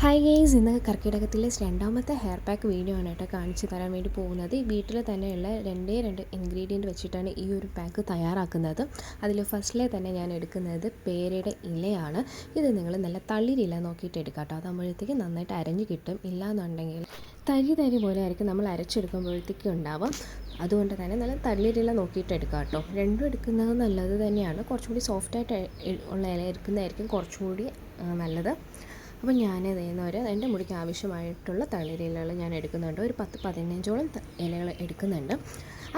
Hi guys, ഇന്ന് കർക്കിടകത്തിലെ രണ്ടാമത്തെ hair pack video ആണ് കേട്ടോ കാണിച്ചു തരാൻ വേണ്ടി പോകുന്നത്. വീട്ടിൽ തന്നെയുള്ള രണ്ട് ഇൻഗ്രീഡിയൻറ്റ് വെച്ചിട്ടാണ് ഈ ഒരു പാക്ക് തയ്യാറാക്കുന്നത്. അതിൽ ഫസ്റ്റിലെ തന്നെ ഞാൻ എടുക്കുന്നത് പേരയുടെ ഇലയാണ്. ഇത് നിങ്ങൾ നല്ല തളിരില നോക്കിയിട്ട് എടുക്കാം കേട്ടോ. അതാകുമ്പോഴത്തേക്ക് നന്നായിട്ട് അരഞ്ഞ് കിട്ടും. ഇല്ലയെന്നുണ്ടെങ്കിൽ തരി പോലെ ആയിരിക്കും നമ്മൾ അരച്ചെടുക്കുമ്പോഴത്തേക്കും ഉണ്ടാവും. അതുകൊണ്ട് തന്നെ നല്ല തളിരില നോക്കിയിട്ട് എടുക്കാം കേട്ടോ. രണ്ടും എടുക്കുന്നത് നല്ലത് തന്നെയാണ്. കുറച്ചുകൂടി സോഫ്റ്റായിട്ട് ഉള്ള ഇല എടുക്കുന്നതായിരിക്കും കുറച്ചുകൂടി നല്ലത്. അപ്പോൾ ഞാൻ എൻ്റെ മുടിക്ക് ആവശ്യമായിട്ടുള്ള തളിരിലകൾ ഞാൻ എടുക്കുന്നുണ്ട്. ഒരു 10-15ഓളം ഇലകൾ എടുക്കുന്നുണ്ട്.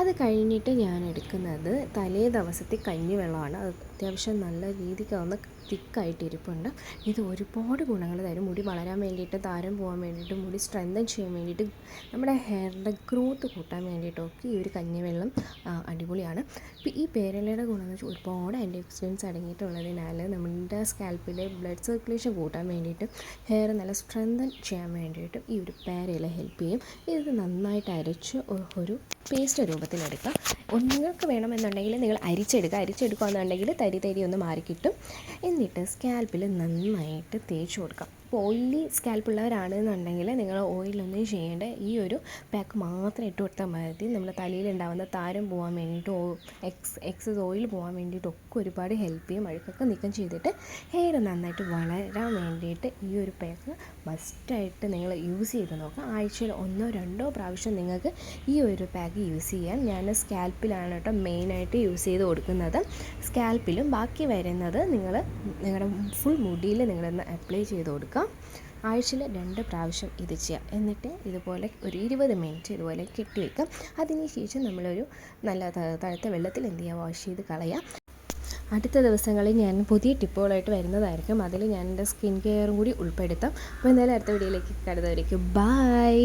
അത് കഴിഞ്ഞിട്ട് ഞാൻ എടുക്കുന്നത് തലേ ദിവസത്തെ കഞ്ഞിവെള്ളമാണ്. അത് അത്യാവശ്യം നല്ല രീതിക്ക് ഒന്ന് തിക്കായിട്ട് ഇരിപ്പുണ്ട്. ഇത് ഒരുപാട് ഗുണങ്ങൾ തരും. മുടി വളരാൻ വേണ്ടിയിട്ട്, താരം പോകാൻ വേണ്ടിയിട്ട്, മുടി സ്ട്രെങ്തൻ ചെയ്യാൻ വേണ്ടിയിട്ട്, നമ്മുടെ ഹെയറിൻ്റെ ഗ്രോത്ത് കൂട്ടാൻ വേണ്ടിയിട്ടൊക്കെ ഈ ഒരു കഞ്ഞിവെള്ളം അടിപൊളിയാണ്. ഇപ്പോൾ ഈ പേരലയുടെ ഗുണമെന്ന് വെച്ചാൽ ഒരുപാട് ആൻറ്റി ഓക്സിഡൻസ് അടങ്ങിയിട്ടുള്ളതിനാൽ നമ്മുടെ സ്കാൽപ്പിലെ ബ്ലഡ് സർക്കുലേഷൻ കൂട്ടാൻ വേണ്ടിയിട്ട്, ഹെയർ നല്ല സ്ട്രെങ്തൻ ചെയ്യാൻ വേണ്ടിയിട്ട് ഈ ഒരു പേരയില ഹെൽപ്പ് ചെയ്യും. ഇത് നന്നായിട്ട് അരച്ച് ഒരു പേസ്റ്റ് രൂപത്തിലെടുക്കാം. നിങ്ങൾക്ക് വേണമെന്നുണ്ടെങ്കിൽ നിങ്ങൾ അരിച്ചെടുക്കുകയെന്നുണ്ടെങ്കിൽ തരി ഒന്ന് മാറിക്കിട്ടും. എന്നിട്ട് സ്കാൽപ്പിൽ നന്നായിട്ട് തേച്ച് കൊടുക്കാം. ഇപ്പോൾ ഓയിലി സ്കാൽപ്പുള്ളവരാണെന്നുണ്ടെങ്കിൽ നിങ്ങൾ ഓയിലൊന്നും ചെയ്യേണ്ട, ഈ ഒരു പാക്ക് മാത്രം ഇട്ട് കൊടുത്താൽ മതി. നമ്മുടെ തലയിലുണ്ടാകുന്ന താരം പോകാൻ വേണ്ടിയിട്ട്, എക്സസ് ഓയിൽ പോകാൻ വേണ്ടിയിട്ടൊക്കെ ഒരുപാട് ഹെൽപ്പ് ചെയ്യും. അഴുക്കൊക്കെ നീക്കം ചെയ്തിട്ട് ഹെയർ നന്നായിട്ട് വളരാൻ വേണ്ടിയിട്ട് ഈ ഒരു പാക്ക് മസ്റ്റായിട്ട് നിങ്ങൾ യൂസ് ചെയ്ത് നോക്കാം. ആഴ്ചയിൽ 1-2 പ്രാവശ്യം നിങ്ങൾക്ക് ഈ ഒരു പാക്ക് യൂസ് ചെയ്യാം. ഞാൻ സ്കാൽപ്പിലാണ് കേട്ടോ മെയിനായിട്ട് യൂസ് ചെയ്ത് കൊടുക്കുന്നത്. സ്കാൽപ്പിലും ബാക്കി വരുന്നത് നിങ്ങളുടെ ഫുൾ മുടിയിൽ നിങ്ങളൊന്ന് അപ്ലൈ ചെയ്ത് കൊടുക്കുക. ആഴ്ചയിൽ 2 പ്രാവശ്യം ഇത് ചെയ്യാം. എന്നിട്ട് ഇതുപോലെ ഒരു 20 മിനിറ്റ് ഇതുപോലെ കെട്ടിവെക്കാം. അതിനുശേഷം നമ്മളൊരു നല്ല തണുത്ത വെള്ളത്തിൽ വാഷ് ചെയ്ത് കളയാം. അടുത്ത ദിവസങ്ങളിൽ ഞാൻ പുതിയ ടിപ്പുകളായിട്ട് വരുന്നതായിരിക്കും. അതിൽ ഞാൻ എൻ്റെ സ്കിൻ കെയറും കൂടി ഉൾപ്പെടുത്താം. അപ്പോൾ എന്തായാലും അടുത്ത വീഡിയോയിലേക്ക് കടന്നവരേക്കും ബൈ.